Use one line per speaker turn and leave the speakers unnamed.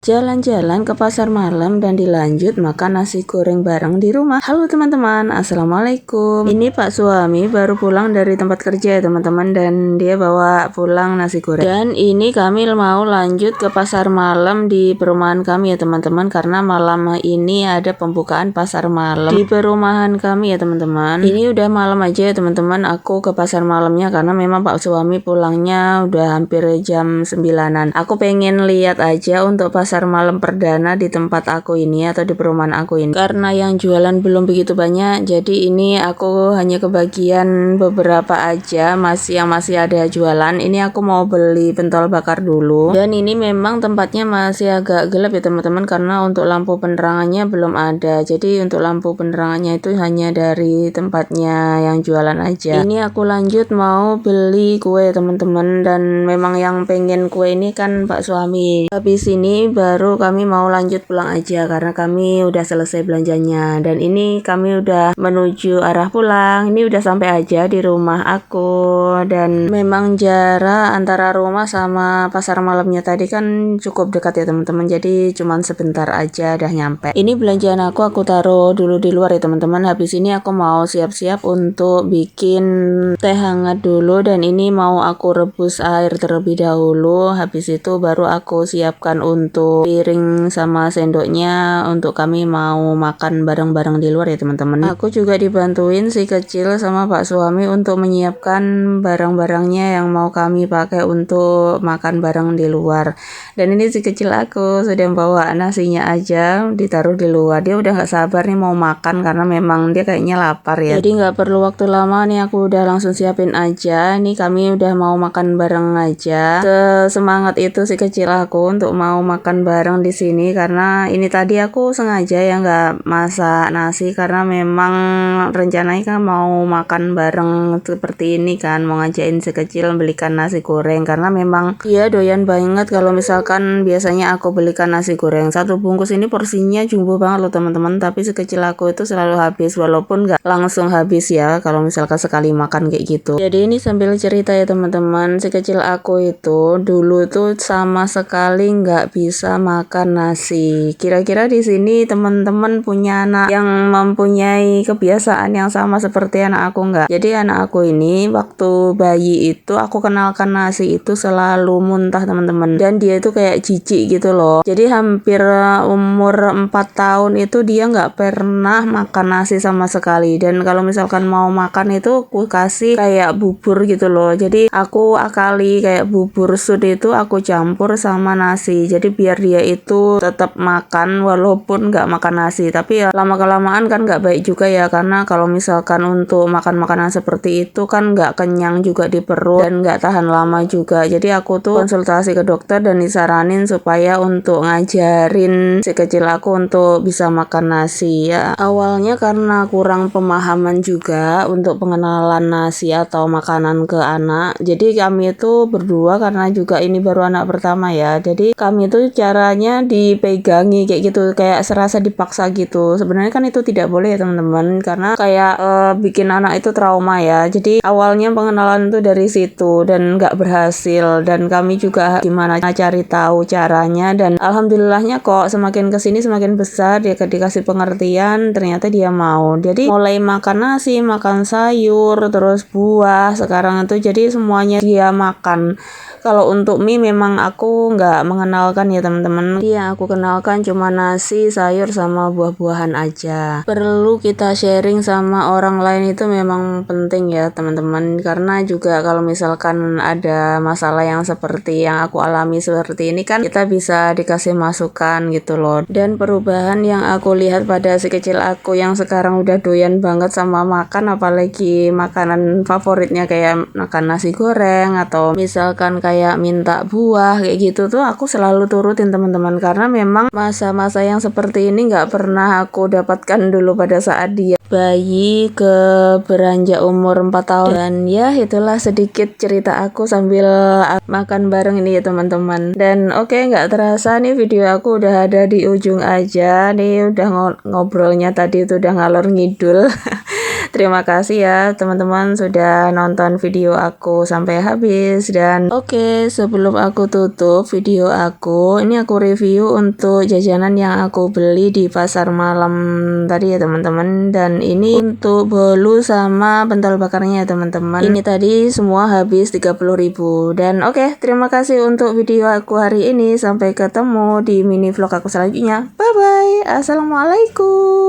Jalan-jalan ke pasar malam dan dilanjut makan nasi goreng bareng di rumah. Halo teman-teman, assalamualaikum. Ini Pak suami baru pulang dari tempat kerja ya teman-teman, dan dia bawa pulang nasi goreng. Dan ini kami mau lanjut ke pasar malam di perumahan kami ya teman-teman, karena malam ini ada pembukaan pasar malam di perumahan kami ya teman-teman. Ini udah malam aja ya teman-teman, aku ke pasar malamnya karena memang Pak suami pulangnya udah hampir jam 9-an. Aku pengen lihat aja untuk pasar malam perdana di tempat aku ini atau di perumahan aku ini, karena yang jualan belum begitu banyak, jadi ini aku hanya kebagian beberapa aja yang masih ada jualan. Ini aku mau beli pentol bakar dulu, dan ini memang tempatnya masih agak gelap ya teman-teman, karena untuk lampu penerangannya belum ada. Jadi untuk lampu penerangannya itu hanya dari tempatnya yang jualan aja. Ini aku lanjut mau beli kue teman-teman, dan memang yang pengen kue ini kan Pak suami. Habis ini baru kami mau lanjut pulang aja karena kami udah selesai belanjanya, dan ini kami udah menuju arah pulang. Ini udah sampai aja di rumah aku, dan memang jarak antara rumah sama pasar malamnya tadi kan cukup dekat ya teman-teman, jadi cuman sebentar aja udah nyampe. Ini belanjaan aku taruh dulu di luar ya teman-teman. Habis ini aku mau siap-siap untuk bikin teh hangat dulu, dan ini mau aku rebus air terlebih dahulu. Habis itu baru aku siapkan untuk piring sama sendoknya untuk kami mau makan bareng-bareng di luar ya teman-teman. Aku juga dibantuin si kecil sama Pak suami untuk menyiapkan barang-barangnya yang mau kami pakai untuk makan bareng di luar. Dan ini si kecil aku sudah bawa nasinya aja ditaruh di luar. Dia udah gak sabar nih mau makan karena memang dia kayaknya lapar ya. Jadi gak perlu waktu lama nih, aku udah langsung siapin aja. Nih kami udah mau makan bareng aja. Semangat itu si kecil aku untuk mau makan bareng di sini, karena ini tadi aku sengaja ya nggak masak nasi karena memang rencananya kan mau makan bareng seperti ini kan, mau ngajakin si kecil belikan nasi goreng karena memang dia doyan banget kalau misalkan biasanya aku belikan nasi goreng. Satu bungkus ini porsinya jumbo banget loh teman-teman, tapi si kecil aku itu selalu habis walaupun nggak langsung habis ya kalau misalkan sekali makan kayak gitu. Jadi ini sambil cerita ya teman-teman, si kecil aku itu dulu tuh sama sekali nggak bisa makan nasi. Kira-kira di sini teman-teman punya anak yang mempunyai kebiasaan yang sama seperti anak aku nggak? Jadi anak aku ini waktu bayi itu aku kenalkan nasi itu selalu muntah teman-teman, dan dia itu kayak jijik gitu loh. Jadi hampir umur 4 tahun itu dia nggak pernah makan nasi sama sekali, dan kalau misalkan mau makan itu aku kasih kayak bubur gitu loh. Jadi aku akali kayak bubur sud itu aku campur sama nasi, jadi biar dia itu tetap makan walaupun nggak makan nasi. Tapi ya lama-kelamaan kan nggak baik juga ya, karena kalau misalkan untuk makan makanan seperti itu kan nggak kenyang juga di perut dan nggak tahan lama juga. Jadi aku tuh konsultasi ke dokter dan disaranin supaya untuk ngajarin si kecil aku untuk bisa makan nasi ya. Awalnya karena kurang pemahaman juga untuk pengenalan nasi atau makanan ke anak, jadi kami itu berdua, karena juga ini baru anak pertama ya, jadi kami itu caranya dipegangi kayak gitu, kayak serasa dipaksa gitu. Sebenarnya kan itu tidak boleh ya teman-teman, karena kayak bikin anak itu trauma ya. Jadi awalnya pengenalan itu dari situ dan nggak berhasil, dan kami juga gimana cari tahu caranya, dan alhamdulillahnya kok semakin kesini semakin besar dia dikasih pengertian, ternyata dia mau. Jadi mulai makan nasi, makan sayur, terus buah sekarang itu, jadi semuanya dia makan. Kalau untuk mie memang aku nggak mengenalkan ya teman-teman. Yang aku kenalkan cuma nasi, sayur, sama buah-buahan aja. Perlu kita sharing sama orang lain itu memang penting ya teman-teman, karena juga kalau misalkan ada masalah yang seperti yang aku alami seperti ini kan kita bisa dikasih masukan gitu loh. Dan perubahan yang aku lihat pada si kecil aku yang sekarang udah doyan banget sama makan, apalagi makanan favoritnya kayak makan nasi goreng atau misalkan kayak minta buah kayak gitu tuh aku selalu turutin teman-teman, karena memang masa-masa yang seperti ini nggak pernah aku dapatkan dulu pada saat dia bayi ke beranjak umur 4 tahun. Dan ya itulah sedikit cerita aku sambil makan bareng ini ya teman-teman. Dan oke, nggak terasa nih video aku udah ada di ujung aja nih, udah ngobrolnya tadi itu udah ngalor ngidul Terima kasih ya teman-teman sudah nonton video aku sampai habis. Dan oke, sebelum aku tutup video aku, ini aku review untuk jajanan yang aku beli di pasar malam tadi ya teman-teman. Dan ini untuk bolu sama pentol bakarnya ya teman-teman. Ini tadi semua habis 30.000. Dan oke, terima kasih untuk video aku hari ini. Sampai ketemu di mini vlog aku selanjutnya. Bye bye. Assalamualaikum.